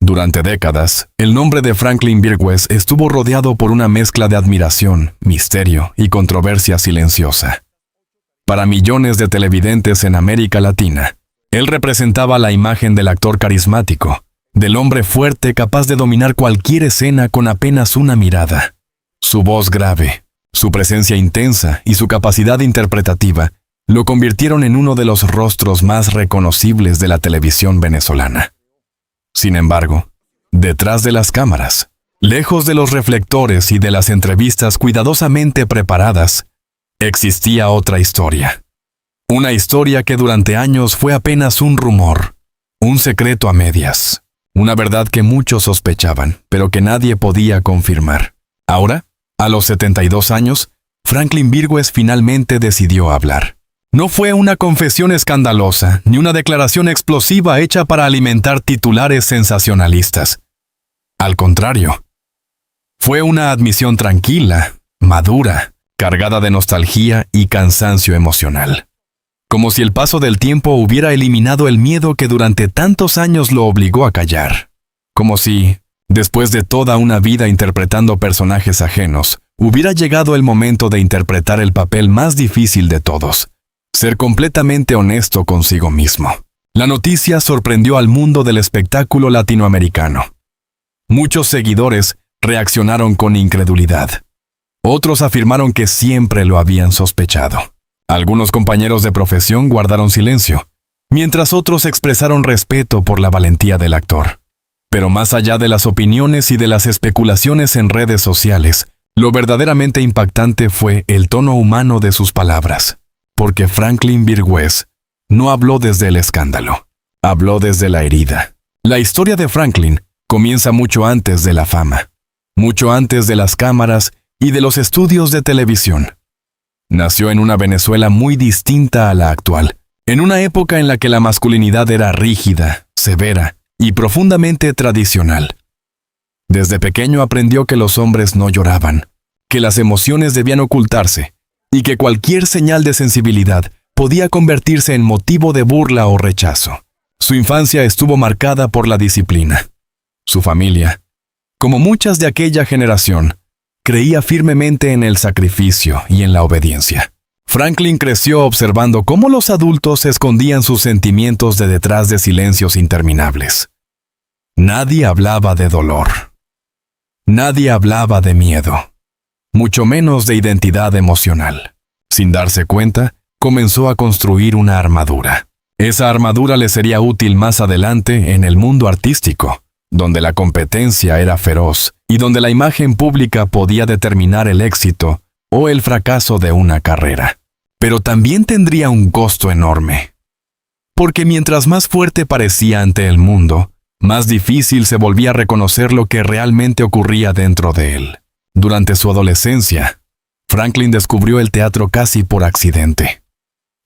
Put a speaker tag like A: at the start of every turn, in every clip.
A: Durante décadas, el nombre de Franklin Virgües estuvo rodeado por una mezcla de admiración, misterio y controversia silenciosa. Para millones de televidentes en América Latina, él representaba la imagen del actor carismático, del hombre fuerte capaz de dominar cualquier escena con apenas una mirada. Su voz grave, su presencia intensa y su capacidad interpretativa lo convirtieron en uno de los rostros más reconocibles de la televisión venezolana. Sin embargo, detrás de las cámaras, lejos de los reflectores y de las entrevistas cuidadosamente preparadas, existía otra historia. Una historia que durante años fue apenas un rumor, un secreto a medias, una verdad que muchos sospechaban, pero que nadie podía confirmar. Ahora, a los 72 años, Franklin Virgües finalmente decidió hablar. No fue una confesión escandalosa, ni una declaración explosiva hecha para alimentar titulares sensacionalistas. Al contrario, fue una admisión tranquila, madura, cargada de nostalgia y cansancio emocional. Como si el paso del tiempo hubiera eliminado el miedo que durante tantos años lo obligó a callar. Como si, después de toda una vida interpretando personajes ajenos, hubiera llegado el momento de interpretar el papel más difícil de todos: ser completamente honesto consigo mismo. La noticia sorprendió al mundo del espectáculo latinoamericano. Muchos seguidores reaccionaron con incredulidad. Otros afirmaron que siempre lo habían sospechado. Algunos compañeros de profesión guardaron silencio, mientras otros expresaron respeto por la valentía del actor. Pero más allá de las opiniones y de las especulaciones en redes sociales, lo verdaderamente impactante fue el tono humano de sus palabras. Porque Franklin Virgües no habló desde el escándalo, habló desde la herida. La historia de Franklin comienza mucho antes de la fama, mucho antes de las cámaras y de los estudios de televisión. Nació en una Venezuela muy distinta a la actual, en una época en la que la masculinidad era rígida, severa y profundamente tradicional. Desde pequeño aprendió que los hombres no lloraban, que las emociones debían ocultarse, y que cualquier señal de sensibilidad podía convertirse en motivo de burla o rechazo. Su infancia estuvo marcada por la disciplina. Su familia, como muchas de aquella generación, creía firmemente en el sacrificio y en la obediencia. Franklin creció observando cómo los adultos escondían sus sentimientos de detrás de silencios interminables. Nadie hablaba de dolor. Nadie hablaba de miedo, mucho menos de identidad emocional. Sin darse cuenta, comenzó a construir una armadura. Esa armadura le sería útil más adelante en el mundo artístico, donde la competencia era feroz y donde la imagen pública podía determinar el éxito o el fracaso de una carrera. Pero también tendría un costo enorme. Porque mientras más fuerte parecía ante el mundo, más difícil se volvía a reconocer lo que realmente ocurría dentro de él. Durante su adolescencia, Franklin descubrió el teatro casi por accidente.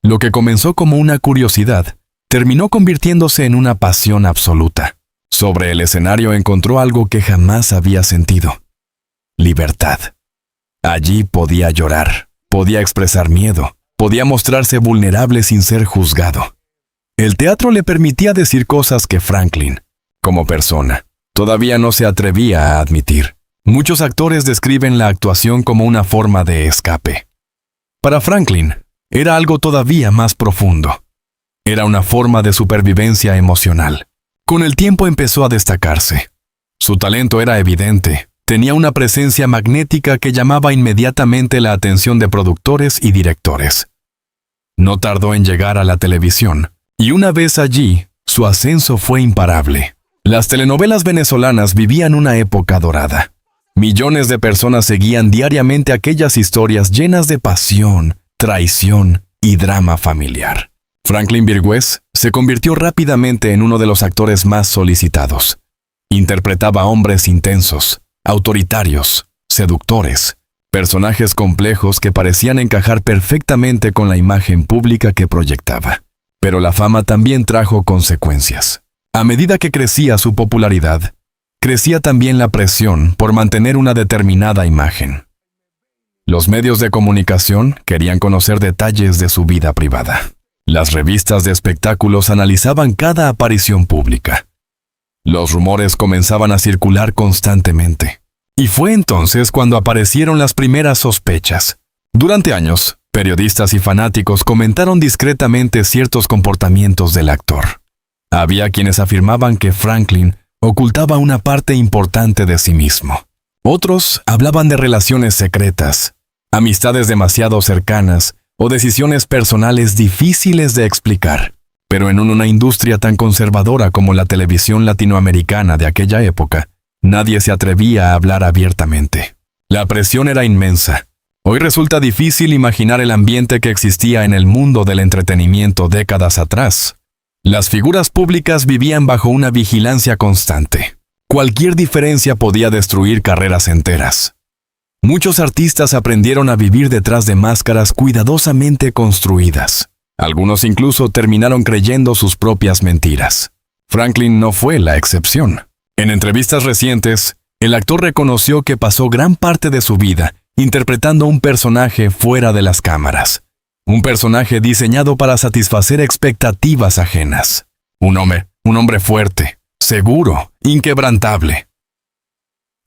A: Lo que comenzó como una curiosidad, terminó convirtiéndose en una pasión absoluta. Sobre el escenario encontró algo que jamás había sentido: libertad. Allí podía llorar, podía expresar miedo, podía mostrarse vulnerable sin ser juzgado. El teatro le permitía decir cosas que Franklin, como persona, todavía no se atrevía a admitir. Muchos actores describen la actuación como una forma de escape. Para Franklin, era algo todavía más profundo. Era una forma de supervivencia emocional. Con el tiempo empezó a destacarse. Su talento era evidente. Tenía una presencia magnética que llamaba inmediatamente la atención de productores y directores. No tardó en llegar a la televisión, y una vez allí, su ascenso fue imparable. Las telenovelas venezolanas vivían una época dorada. Millones de personas seguían diariamente aquellas historias llenas de pasión, traición y drama familiar. Franklin Virgües se convirtió rápidamente en uno de los actores más solicitados. Interpretaba hombres intensos, autoritarios, seductores, personajes complejos que parecían encajar perfectamente con la imagen pública que proyectaba. Pero la fama también trajo consecuencias. A medida que crecía su popularidad, crecía también la presión por mantener una determinada imagen. Los medios de comunicación querían conocer detalles de su vida privada. Las revistas de espectáculos analizaban cada aparición pública. Los rumores comenzaban a circular constantemente. Y fue entonces cuando aparecieron las primeras sospechas. Durante años, periodistas y fanáticos comentaron discretamente ciertos comportamientos del actor. Había quienes afirmaban que Franklin ocultaba una parte importante de sí mismo. Otros hablaban de relaciones secretas, amistades demasiado cercanas o decisiones personales difíciles de explicar. Pero en una industria tan conservadora como la televisión latinoamericana de aquella época, nadie se atrevía a hablar abiertamente. La presión era inmensa. Hoy resulta difícil imaginar el ambiente que existía en el mundo del entretenimiento décadas atrás. Las figuras públicas vivían bajo una vigilancia constante. Cualquier diferencia podía destruir carreras enteras. Muchos artistas aprendieron a vivir detrás de máscaras cuidadosamente construidas. Algunos incluso terminaron creyendo sus propias mentiras. Franklin no fue la excepción. En entrevistas recientes, el actor reconoció que pasó gran parte de su vida interpretando un personaje fuera de las cámaras. Un personaje diseñado para satisfacer expectativas ajenas. Un hombre fuerte, seguro, inquebrantable.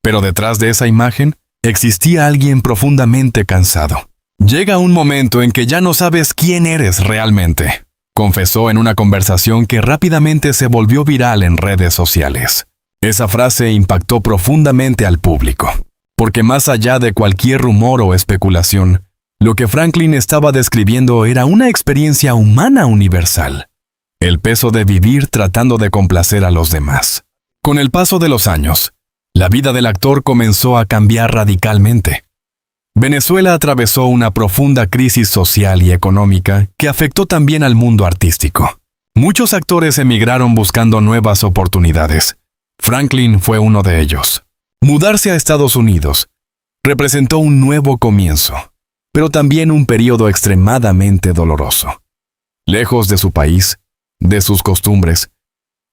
A: Pero detrás de esa imagen, existía alguien profundamente cansado. Llega un momento en que ya no sabes quién eres realmente, confesó en una conversación que rápidamente se volvió viral en redes sociales. Esa frase impactó profundamente al público, porque más allá de cualquier rumor o especulación, lo que Franklin estaba describiendo era una experiencia humana universal. El peso de vivir tratando de complacer a los demás. Con el paso de los años, la vida del actor comenzó a cambiar radicalmente. Venezuela atravesó una profunda crisis social y económica que afectó también al mundo artístico. Muchos actores emigraron buscando nuevas oportunidades. Franklin fue uno de ellos. Mudarse a Estados Unidos representó un nuevo comienzo, pero también un periodo extremadamente doloroso. Lejos de su país, de sus costumbres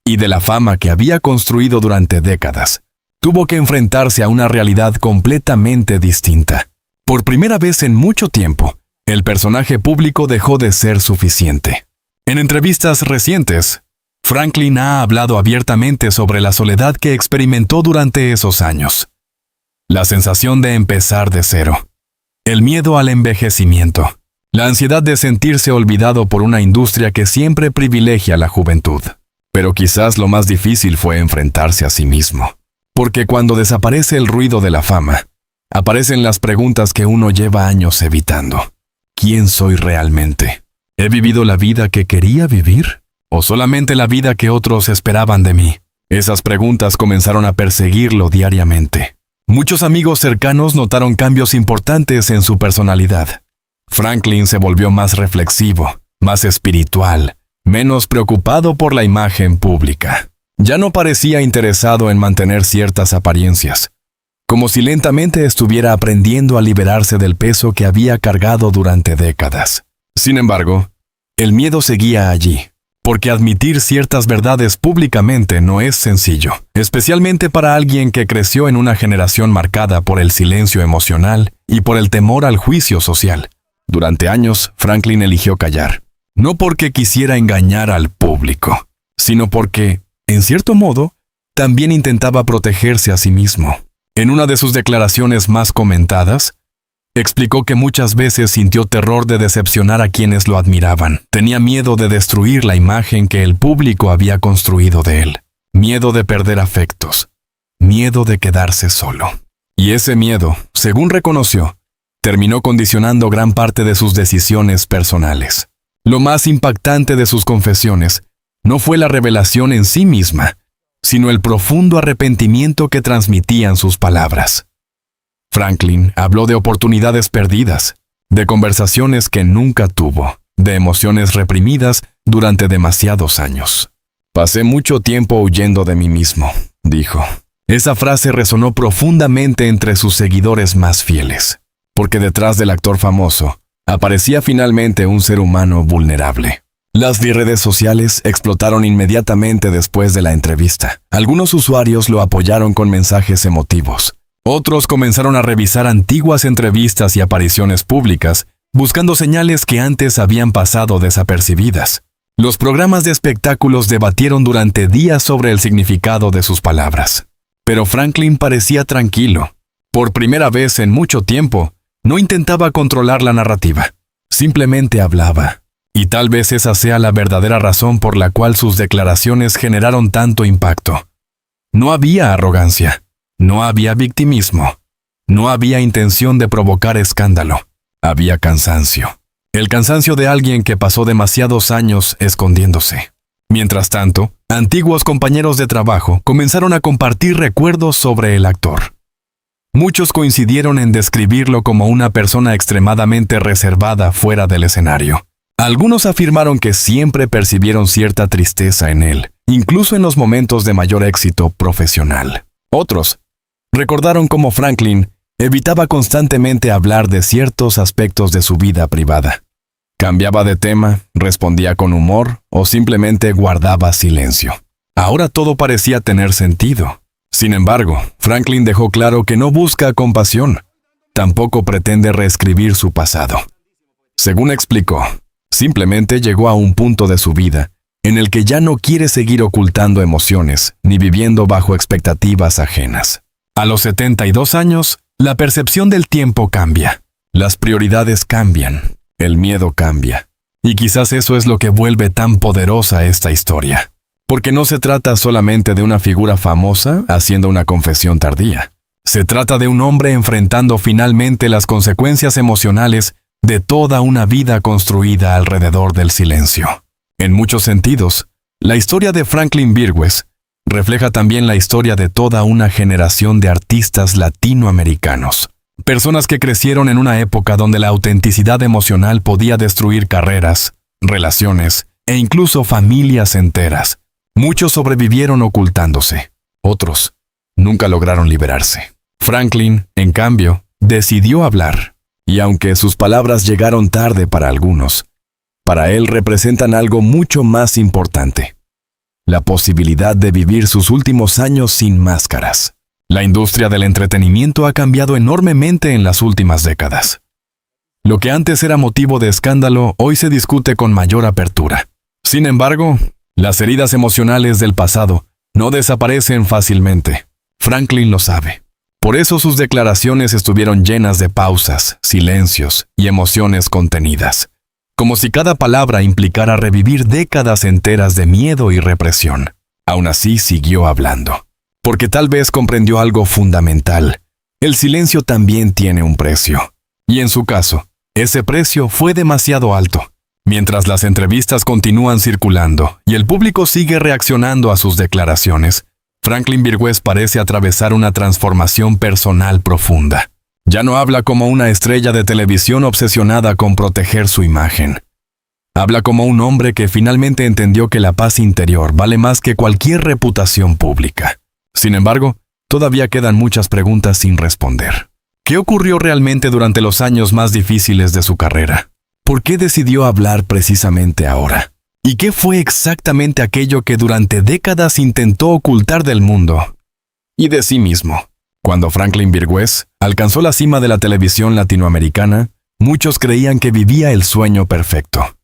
A: y de la fama que había construido durante décadas, tuvo que enfrentarse a una realidad completamente distinta. Por primera vez en mucho tiempo, el personaje público dejó de ser suficiente. En entrevistas recientes, Franklin ha hablado abiertamente sobre la soledad que experimentó durante esos años. La sensación de empezar de cero. El miedo al envejecimiento. La ansiedad de sentirse olvidado por una industria que siempre privilegia la juventud. Pero quizás lo más difícil fue enfrentarse a sí mismo. Porque cuando desaparece el ruido de la fama, aparecen las preguntas que uno lleva años evitando. ¿Quién soy realmente? ¿He vivido la vida que quería vivir? ¿O solamente la vida que otros esperaban de mí? Esas preguntas comenzaron a perseguirlo diariamente. Muchos amigos cercanos notaron cambios importantes en su personalidad. Franklin se volvió más reflexivo, más espiritual, menos preocupado por la imagen pública. Ya no parecía interesado en mantener ciertas apariencias, como si lentamente estuviera aprendiendo a liberarse del peso que había cargado durante décadas. Sin embargo, el miedo seguía allí, porque admitir ciertas verdades públicamente no es sencillo, especialmente para alguien que creció en una generación marcada por el silencio emocional y por el temor al juicio social. Durante años, Franklin eligió callar, no porque quisiera engañar al público, sino porque, en cierto modo, también intentaba protegerse a sí mismo. En una de sus declaraciones más comentadas, explicó que muchas veces sintió terror de decepcionar a quienes lo admiraban. Tenía miedo de destruir la imagen que el público había construido de él. Miedo de perder afectos. Miedo de quedarse solo. Y ese miedo, según reconoció, terminó condicionando gran parte de sus decisiones personales. Lo más impactante de sus confesiones no fue la revelación en sí misma, sino el profundo arrepentimiento que transmitían sus palabras. Franklin habló de oportunidades perdidas, de conversaciones que nunca tuvo, de emociones reprimidas durante demasiados años. Pasé mucho tiempo huyendo de mí mismo, dijo. Esa frase resonó profundamente entre sus seguidores más fieles, porque detrás del actor famoso aparecía finalmente un ser humano vulnerable. Las redes sociales explotaron inmediatamente después de la entrevista. Algunos usuarios lo apoyaron con mensajes emotivos. Otros comenzaron a revisar antiguas entrevistas y apariciones públicas, buscando señales que antes habían pasado desapercibidas. Los programas de espectáculos debatieron durante días sobre el significado de sus palabras. Pero Franklin parecía tranquilo. Por primera vez en mucho tiempo, no intentaba controlar la narrativa. Simplemente hablaba. Y tal vez esa sea la verdadera razón por la cual sus declaraciones generaron tanto impacto. No había arrogancia. No había victimismo. No había intención de provocar escándalo. Había cansancio. El cansancio de alguien que pasó demasiados años escondiéndose. Mientras tanto, antiguos compañeros de trabajo comenzaron a compartir recuerdos sobre el actor. Muchos coincidieron en describirlo como una persona extremadamente reservada fuera del escenario. Algunos afirmaron que siempre percibieron cierta tristeza en él, incluso en los momentos de mayor éxito profesional. Otros recordaron cómo Franklin evitaba constantemente hablar de ciertos aspectos de su vida privada. Cambiaba de tema, respondía con humor o simplemente guardaba silencio. Ahora todo parecía tener sentido. Sin embargo, Franklin dejó claro que no busca compasión. Tampoco pretende reescribir su pasado. Según explicó, simplemente llegó a un punto de su vida en el que ya no quiere seguir ocultando emociones ni viviendo bajo expectativas ajenas. A los 72 años, la percepción del tiempo cambia. Las prioridades cambian. El miedo cambia. Y quizás eso es lo que vuelve tan poderosa esta historia. Porque no se trata solamente de una figura famosa haciendo una confesión tardía. Se trata de un hombre enfrentando finalmente las consecuencias emocionales de toda una vida construida alrededor del silencio. En muchos sentidos, la historia de Franklin Virgües refleja también la historia de toda una generación de artistas latinoamericanos. Personas que crecieron en una época donde la autenticidad emocional podía destruir carreras, relaciones e incluso familias enteras. Muchos sobrevivieron ocultándose. Otros nunca lograron liberarse. Franklin, en cambio, decidió hablar. Y aunque sus palabras llegaron tarde para algunos, para él representan algo mucho más importante: la posibilidad de vivir sus últimos años sin máscaras. La industria del entretenimiento ha cambiado enormemente en las últimas décadas. Lo que antes era motivo de escándalo, hoy se discute con mayor apertura. Sin embargo, las heridas emocionales del pasado no desaparecen fácilmente. Franklin lo sabe. Por eso sus declaraciones estuvieron llenas de pausas, silencios y emociones contenidas, como si cada palabra implicara revivir décadas enteras de miedo y represión. Aún así, siguió hablando. Porque tal vez comprendió algo fundamental. El silencio también tiene un precio. Y en su caso, ese precio fue demasiado alto. Mientras las entrevistas continúan circulando y el público sigue reaccionando a sus declaraciones, Franklin Virgües parece atravesar una transformación personal profunda. Ya no habla como una estrella de televisión obsesionada con proteger su imagen. Habla como un hombre que finalmente entendió que la paz interior vale más que cualquier reputación pública. Sin embargo, todavía quedan muchas preguntas sin responder. ¿Qué ocurrió realmente durante los años más difíciles de su carrera? ¿Por qué decidió hablar precisamente ahora? ¿Y qué fue exactamente aquello que durante décadas intentó ocultar del mundo y de sí mismo? Cuando Franklin Virgües alcanzó la cima de la televisión latinoamericana, muchos creían que vivía el sueño perfecto.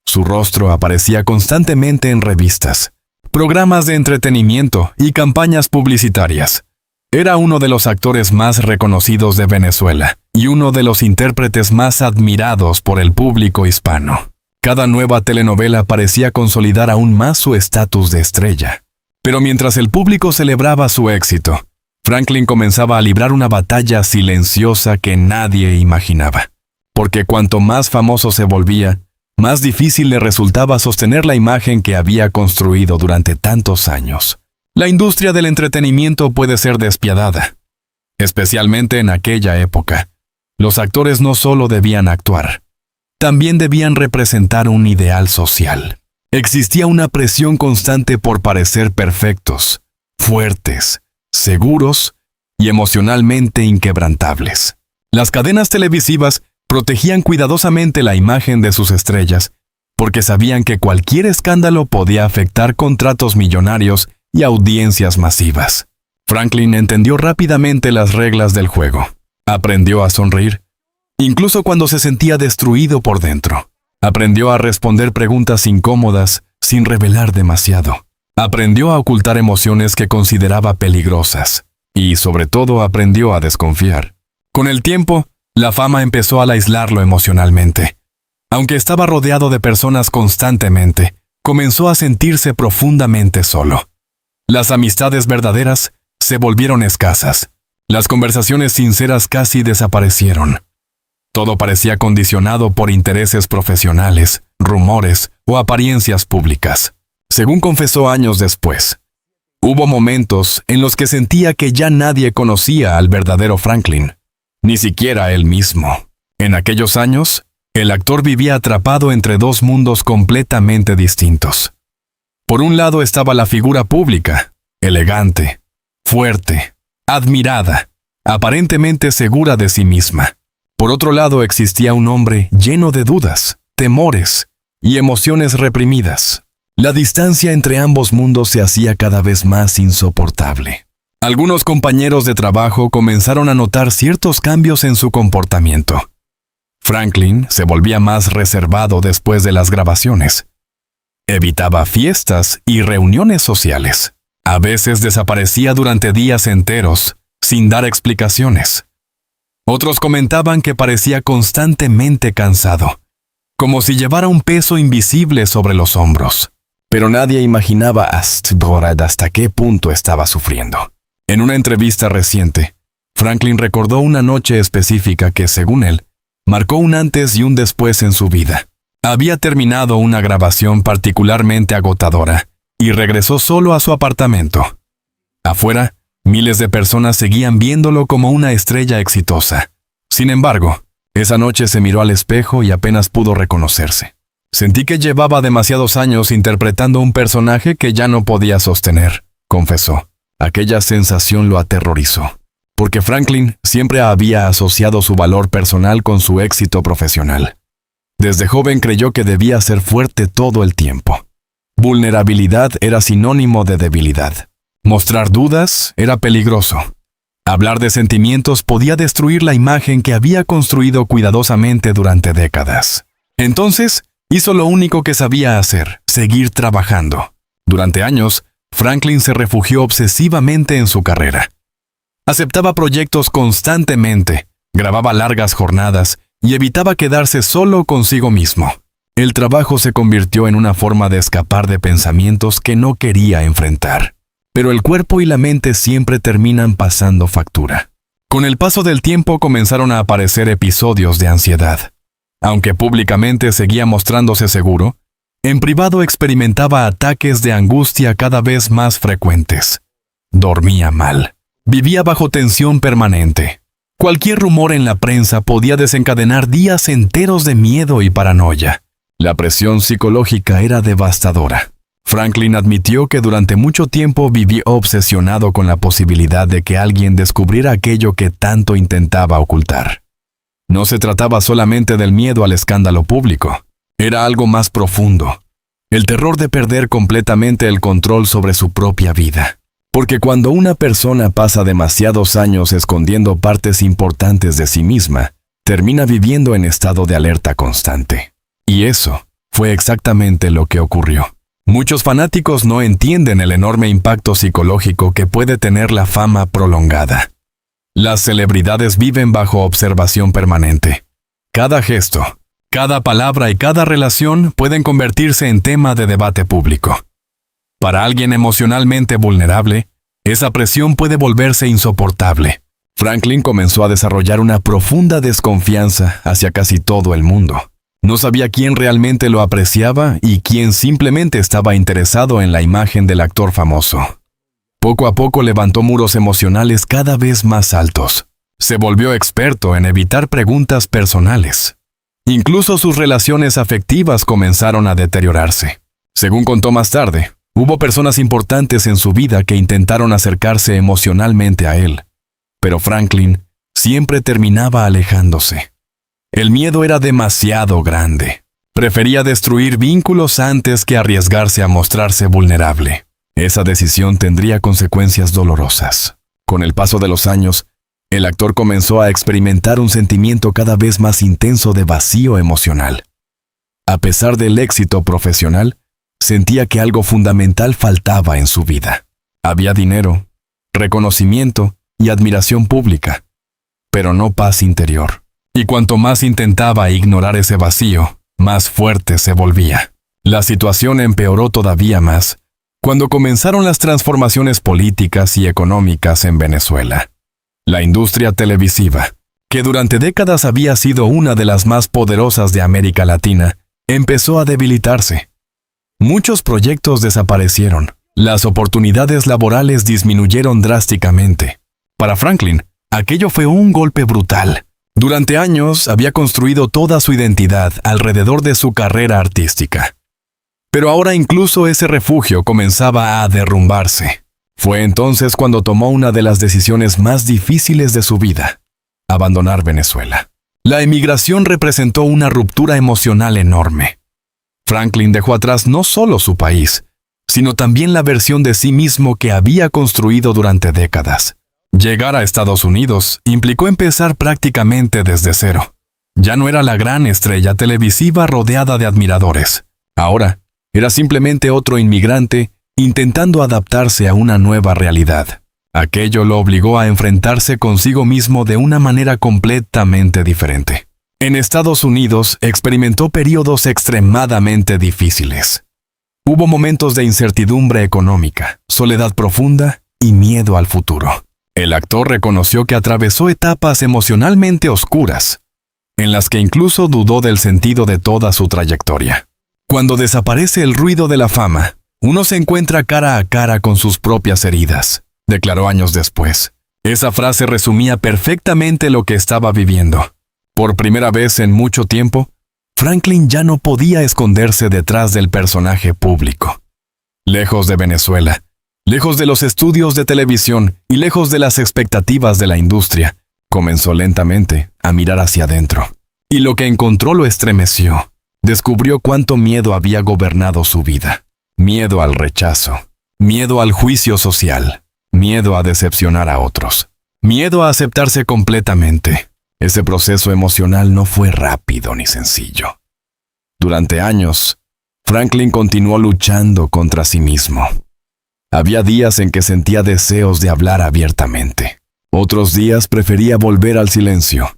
A: Su rostro aparecía constantemente en revistas, programas de entretenimiento y campañas publicitarias. Era uno de los actores más reconocidos de Venezuela y uno de los intérpretes más admirados por el público hispano. Cada nueva telenovela parecía consolidar aún más su estatus de estrella. Pero mientras el público celebraba su éxito, Franklin comenzaba a librar una batalla silenciosa que nadie imaginaba. Porque cuanto más famoso se volvía, más difícil le resultaba sostener la imagen que había construido durante tantos años. La industria del entretenimiento puede ser despiadada. Especialmente en aquella época, los actores no solo debían actuar, también debían representar un ideal social. Existía una presión constante por parecer perfectos, fuertes, seguros y emocionalmente inquebrantables. Las cadenas televisivas protegían cuidadosamente la imagen de sus estrellas, porque sabían que cualquier escándalo podía afectar contratos millonarios y audiencias masivas. Franklin entendió rápidamente las reglas del juego. Aprendió a sonreír, incluso cuando se sentía destruido por dentro. Aprendió a responder preguntas incómodas sin revelar demasiado. Aprendió a ocultar emociones que consideraba peligrosas. Y, sobre todo, aprendió a desconfiar. Con el tiempo, la fama empezó a aislarlo emocionalmente. Aunque estaba rodeado de personas constantemente, comenzó a sentirse profundamente solo. Las amistades verdaderas se volvieron escasas. Las conversaciones sinceras casi desaparecieron. Todo parecía condicionado por intereses profesionales, rumores o apariencias públicas. Según confesó años después, hubo momentos en los que sentía que ya nadie conocía al verdadero Franklin, ni siquiera él mismo. En aquellos años, el actor vivía atrapado entre dos mundos completamente distintos. Por un lado estaba la figura pública, elegante, fuerte, admirada, aparentemente segura de sí misma. Por otro lado existía un hombre lleno de dudas, temores y emociones reprimidas. La distancia entre ambos mundos se hacía cada vez más insoportable. Algunos compañeros de trabajo comenzaron a notar ciertos cambios en su comportamiento. Franklin se volvía más reservado después de las grabaciones. Evitaba fiestas y reuniones sociales. A veces desaparecía durante días enteros, sin dar explicaciones. Otros comentaban que parecía constantemente cansado, como si llevara un peso invisible sobre los hombros. Pero nadie imaginaba hasta qué punto estaba sufriendo. En una entrevista reciente, Franklin recordó una noche específica que, según él, marcó un antes y un después en su vida. Había terminado una grabación particularmente agotadora y regresó solo a su apartamento. Afuera, miles de personas seguían viéndolo como una estrella exitosa. Sin embargo, esa noche se miró al espejo y apenas pudo reconocerse. Sentí que llevaba demasiados años interpretando un personaje que ya no podía sostener, confesó. Aquella sensación lo aterrorizó, porque Franklin siempre había asociado su valor personal con su éxito profesional. Desde joven creyó que debía ser fuerte todo el tiempo. Vulnerabilidad era sinónimo de debilidad. Mostrar dudas era peligroso. Hablar de sentimientos podía destruir la imagen que había construido cuidadosamente durante décadas. Entonces, hizo lo único que sabía hacer, seguir trabajando. Durante años, Franklin se refugió obsesivamente en su carrera. Aceptaba proyectos constantemente, grababa largas jornadas y evitaba quedarse solo consigo mismo. El trabajo se convirtió en una forma de escapar de pensamientos que no quería enfrentar. Pero el cuerpo y la mente siempre terminan pasando factura. Con el paso del tiempo comenzaron a aparecer episodios de ansiedad. Aunque públicamente seguía mostrándose seguro, en privado experimentaba ataques de angustia cada vez más frecuentes. Dormía mal. Vivía bajo tensión permanente. Cualquier rumor en la prensa podía desencadenar días enteros de miedo y paranoia. La presión psicológica era devastadora. Franklin admitió que durante mucho tiempo vivió obsesionado con la posibilidad de que alguien descubriera aquello que tanto intentaba ocultar. No se trataba solamente del miedo al escándalo público. Era algo más profundo. El terror de perder completamente el control sobre su propia vida. Porque cuando una persona pasa demasiados años escondiendo partes importantes de sí misma, termina viviendo en estado de alerta constante. Y eso fue exactamente lo que ocurrió. Muchos fanáticos no entienden el enorme impacto psicológico que puede tener la fama prolongada. Las celebridades viven bajo observación permanente. Cada gesto, cada palabra y cada relación pueden convertirse en tema de debate público. Para alguien emocionalmente vulnerable, esa presión puede volverse insoportable. Franklin comenzó a desarrollar una profunda desconfianza hacia casi todo el mundo. No sabía quién realmente lo apreciaba y quién simplemente estaba interesado en la imagen del actor famoso. Poco a poco levantó muros emocionales cada vez más altos. Se volvió experto en evitar preguntas personales. Incluso sus relaciones afectivas comenzaron a deteriorarse. Según contó más tarde, hubo personas importantes en su vida que intentaron acercarse emocionalmente a él, pero Franklin siempre terminaba alejándose. El miedo era demasiado grande. Prefería destruir vínculos antes que arriesgarse a mostrarse vulnerable. Esa decisión tendría consecuencias dolorosas. Con el paso de los años, el actor comenzó a experimentar un sentimiento cada vez más intenso de vacío emocional. A pesar del éxito profesional, sentía que algo fundamental faltaba en su vida. Había dinero, reconocimiento y admiración pública, pero no paz interior. Y cuanto más intentaba ignorar ese vacío, más fuerte se volvía. La situación empeoró todavía más cuando comenzaron las transformaciones políticas y económicas en Venezuela. La industria televisiva, que durante décadas había sido una de las más poderosas de América Latina, empezó a debilitarse. Muchos proyectos desaparecieron. Las oportunidades laborales disminuyeron drásticamente. Para Franklin, aquello fue un golpe brutal. Durante años había construido toda su identidad alrededor de su carrera artística. Pero ahora incluso ese refugio comenzaba a derrumbarse. Fue entonces cuando tomó una de las decisiones más difíciles de su vida: abandonar Venezuela. La emigración representó una ruptura emocional enorme. Franklin dejó atrás no solo su país, sino también la versión de sí mismo que había construido durante décadas. Llegar a Estados Unidos implicó empezar prácticamente desde cero. Ya no era la gran estrella televisiva rodeada de admiradores. Ahora, era simplemente otro inmigrante intentando adaptarse a una nueva realidad. Aquello lo obligó a enfrentarse consigo mismo de una manera completamente diferente. En Estados Unidos experimentó periodos extremadamente difíciles. Hubo momentos de incertidumbre económica, soledad profunda y miedo al futuro. El actor reconoció que atravesó etapas emocionalmente oscuras, en las que incluso dudó del sentido de toda su trayectoria. Cuando desaparece el ruido de la fama, uno se encuentra cara a cara con sus propias heridas, declaró años después. Esa frase resumía perfectamente lo que estaba viviendo. Por primera vez en mucho tiempo, Franklin ya no podía esconderse detrás del personaje público. Lejos de Venezuela, lejos de los estudios de televisión y lejos de las expectativas de la industria, comenzó lentamente a mirar hacia adentro. Y lo que encontró lo estremeció. Descubrió cuánto miedo había gobernado su vida. Miedo al rechazo, miedo al juicio social, miedo a decepcionar a otros, miedo a aceptarse completamente. Ese proceso emocional no fue rápido ni sencillo. Durante años, Franklin continuó luchando contra sí mismo. Había días en que sentía deseos de hablar abiertamente. Otros días prefería volver al silencio.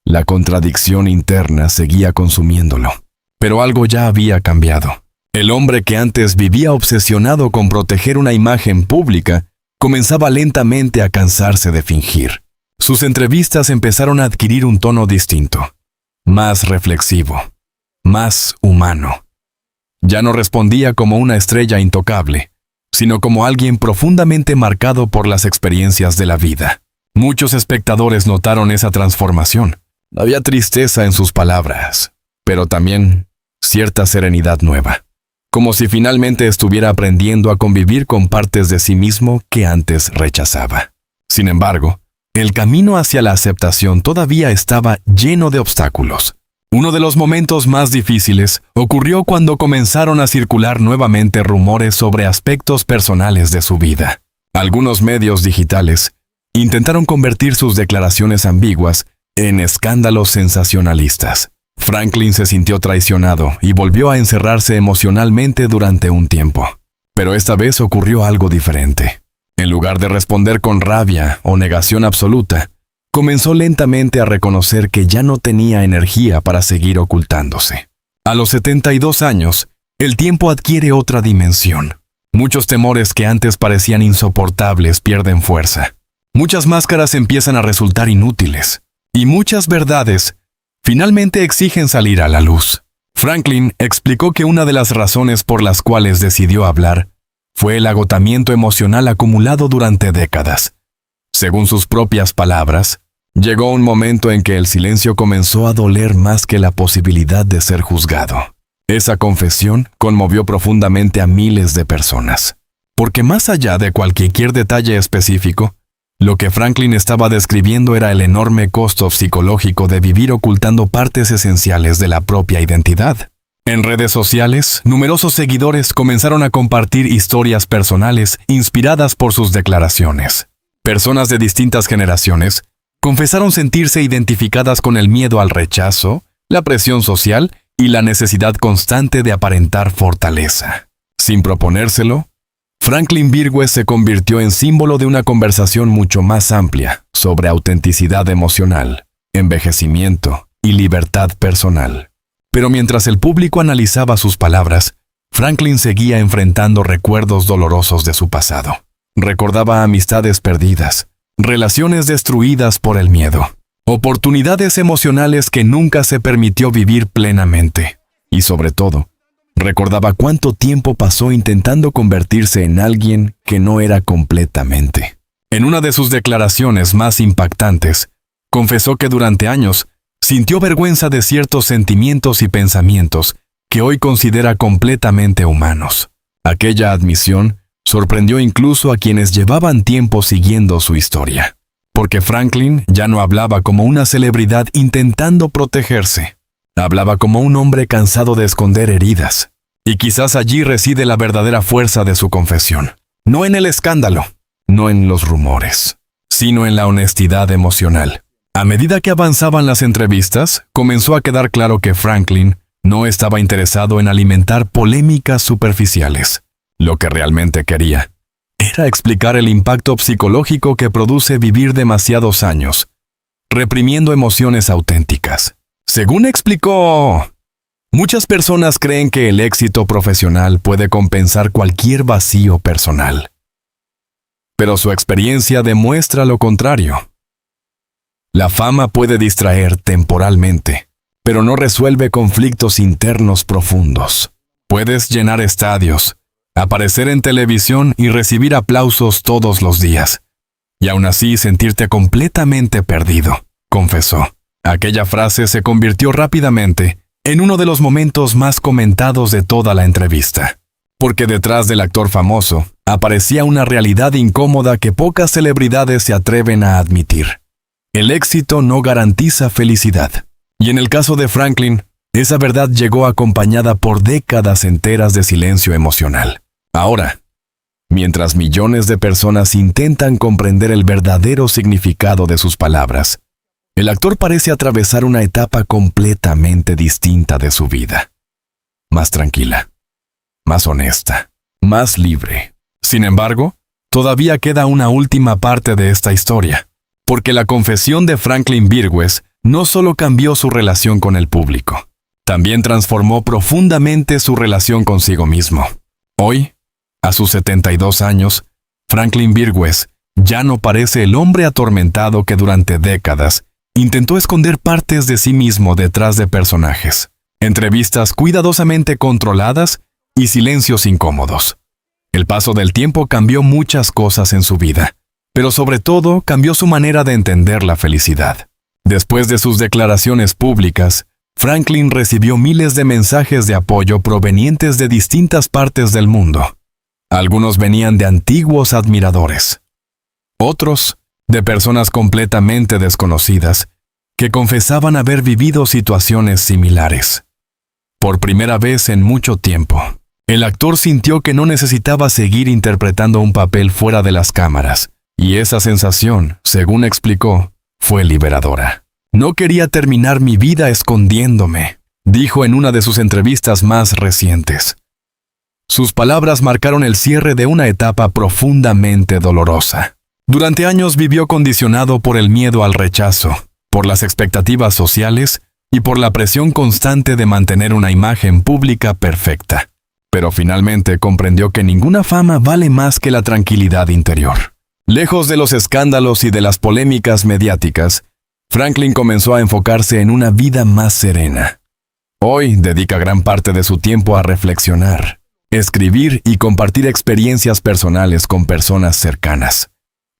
A: La contradicción interna seguía consumiéndolo. Pero algo ya había cambiado. El hombre que antes vivía obsesionado con proteger una imagen pública comenzaba lentamente a cansarse de fingir. Sus entrevistas empezaron a adquirir un tono distinto, más reflexivo, más humano. Ya no respondía como una estrella intocable, sino como alguien profundamente marcado por las experiencias de la vida. Muchos espectadores notaron esa transformación. Había tristeza en sus palabras, pero también cierta serenidad nueva, como si finalmente estuviera aprendiendo a convivir con partes de sí mismo que antes rechazaba. Sin embargo, el camino hacia la aceptación todavía estaba lleno de obstáculos. Uno de los momentos más difíciles ocurrió cuando comenzaron a circular nuevamente rumores sobre aspectos personales de su vida. Algunos medios digitales intentaron convertir sus declaraciones ambiguas en escándalos sensacionalistas. Franklin se sintió traicionado y volvió a encerrarse emocionalmente durante un tiempo. Pero esta vez ocurrió algo diferente. En lugar de responder con rabia o negación absoluta, comenzó lentamente a reconocer que ya no tenía energía para seguir ocultándose. A los 72 años, el tiempo adquiere otra dimensión. Muchos temores que antes parecían insoportables pierden fuerza. Muchas máscaras empiezan a resultar inútiles. Y muchas verdades finalmente exigen salir a la luz. Franklin explicó que una de las razones por las cuales decidió hablar fue el agotamiento emocional acumulado durante décadas. Según sus propias palabras, llegó un momento en que el silencio comenzó a doler más que la posibilidad de ser juzgado. Esa confesión conmovió profundamente a miles de personas, porque más allá de cualquier detalle específico, lo que Franklin estaba describiendo era el enorme costo psicológico de vivir ocultando partes esenciales de la propia identidad. En redes sociales, numerosos seguidores comenzaron a compartir historias personales inspiradas por sus declaraciones. Personas de distintas generaciones confesaron sentirse identificadas con el miedo al rechazo, la presión social y la necesidad constante de aparentar fortaleza. Sin proponérselo, Franklin Virgües se convirtió en símbolo de una conversación mucho más amplia sobre autenticidad emocional, envejecimiento y libertad personal. Pero mientras el público analizaba sus palabras, Franklin seguía enfrentando recuerdos dolorosos de su pasado. Recordaba amistades perdidas, relaciones destruidas por el miedo, oportunidades emocionales que nunca se permitió vivir plenamente. Y sobre todo, recordaba cuánto tiempo pasó intentando convertirse en alguien que no era completamente. En una de sus declaraciones más impactantes, confesó que durante años sintió vergüenza de ciertos sentimientos y pensamientos que hoy considera completamente humanos. Aquella admisión sorprendió incluso a quienes llevaban tiempo siguiendo su historia, porque Franklin ya no hablaba como una celebridad intentando protegerse. Hablaba como un hombre cansado de esconder heridas. Y quizás allí reside la verdadera fuerza de su confesión. No en el escándalo, no en los rumores, sino en la honestidad emocional. A medida que avanzaban las entrevistas, comenzó a quedar claro que Franklin no estaba interesado en alimentar polémicas superficiales. Lo que realmente quería era explicar el impacto psicológico que produce vivir demasiados años, reprimiendo emociones auténticas. Según explicó, muchas personas creen que el éxito profesional puede compensar cualquier vacío personal. Pero su experiencia demuestra lo contrario. La fama puede distraer temporalmente, pero no resuelve conflictos internos profundos. Puedes llenar estadios, aparecer en televisión y recibir aplausos todos los días, y aún así sentirte completamente perdido, confesó. Aquella frase se convirtió rápidamente en uno de los momentos más comentados de toda la entrevista, porque detrás del actor famoso aparecía una realidad incómoda que pocas celebridades se atreven a admitir. El éxito no garantiza felicidad, y en el caso de Franklin, esa verdad llegó acompañada por décadas enteras de silencio emocional. Ahora, mientras millones de personas intentan comprender el verdadero significado de sus palabras, el actor parece atravesar una etapa completamente distinta de su vida. Más tranquila, más honesta, más libre. Sin embargo, todavía queda una última parte de esta historia, porque la confesión de Franklin Virgües no solo cambió su relación con el público, también transformó profundamente su relación consigo mismo. Hoy, a sus 72 años, Franklin Virgües ya no parece el hombre atormentado que durante décadas intentó esconder partes de sí mismo detrás de personajes, entrevistas cuidadosamente controladas y silencios incómodos. El paso del tiempo cambió muchas cosas en su vida, pero sobre todo cambió su manera de entender la felicidad. Después de sus declaraciones públicas, Franklin recibió miles de mensajes de apoyo provenientes de distintas partes del mundo. Algunos venían de antiguos admiradores, otros de personas completamente desconocidas que confesaban haber vivido situaciones similares. Por primera vez en mucho tiempo, el actor sintió que no necesitaba seguir interpretando un papel fuera de las cámaras, y esa sensación, según explicó, fue liberadora. No quería terminar mi vida escondiéndome, dijo en una de sus entrevistas más recientes. Sus palabras marcaron el cierre de una etapa profundamente dolorosa. Durante años vivió condicionado por el miedo al rechazo, por las expectativas sociales y por la presión constante de mantener una imagen pública perfecta. Pero finalmente comprendió que ninguna fama vale más que la tranquilidad interior. Lejos de los escándalos y de las polémicas mediáticas, Franklin comenzó a enfocarse en una vida más serena. Hoy dedica gran parte de su tiempo a reflexionar, escribir y compartir experiencias personales con personas cercanas.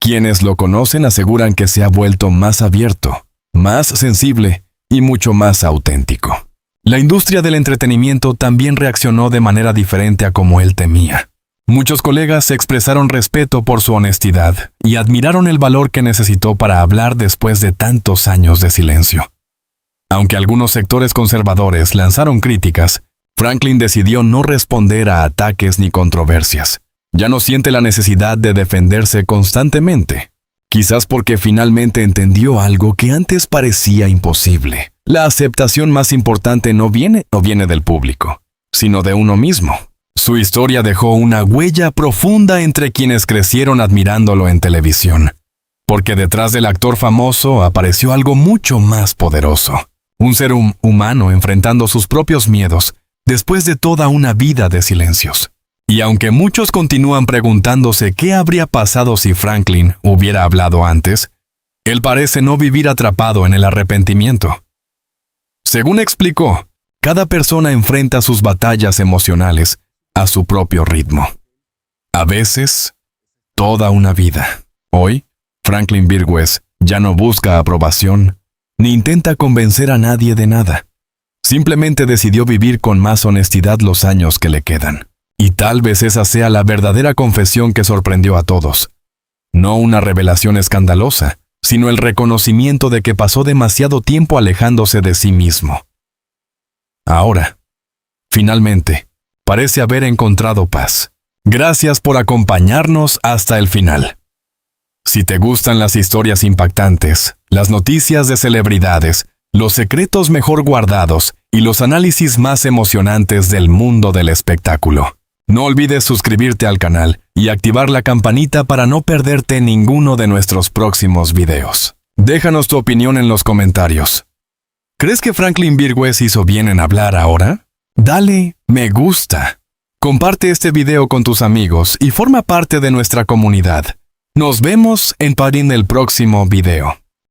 A: Quienes lo conocen aseguran que se ha vuelto más abierto, más sensible y mucho más auténtico. La industria del entretenimiento también reaccionó de manera diferente a como él temía. Muchos colegas expresaron respeto por su honestidad y admiraron el valor que necesitó para hablar después de tantos años de silencio. Aunque algunos sectores conservadores lanzaron críticas, Franklin decidió no responder a ataques ni controversias. Ya no siente la necesidad de defenderse constantemente, quizás porque finalmente entendió algo que antes parecía imposible. La aceptación más importante no viene del público, sino de uno mismo. Su historia dejó una huella profunda entre quienes crecieron admirándolo en televisión, porque detrás del actor famoso apareció algo mucho más poderoso. Un ser humano enfrentando sus propios miedos después de toda una vida de silencios. Y aunque muchos continúan preguntándose qué habría pasado si Franklin hubiera hablado antes, él parece no vivir atrapado en el arrepentimiento. Según explicó, cada persona enfrenta sus batallas emocionales a su propio ritmo. A veces, toda una vida. Hoy, Franklin Virgües ya no busca aprobación, ni intenta convencer a nadie de nada. Simplemente decidió vivir con más honestidad los años que le quedan. Y tal vez esa sea la verdadera confesión que sorprendió a todos. No una revelación escandalosa, sino el reconocimiento de que pasó demasiado tiempo alejándose de sí mismo. Ahora, finalmente, parece haber encontrado paz. Gracias por acompañarnos hasta el final. Si te gustan las historias impactantes, las noticias de celebridades, los secretos mejor guardados y los análisis más emocionantes del mundo del espectáculo, no olvides suscribirte al canal y activar la campanita para no perderte ninguno de nuestros próximos videos. Déjanos tu opinión en los comentarios. ¿Crees que Franklin Virgües hizo bien en hablar ahora? Dale me gusta. Comparte este video con tus amigos y forma parte de nuestra comunidad. Nos vemos en el próximo video.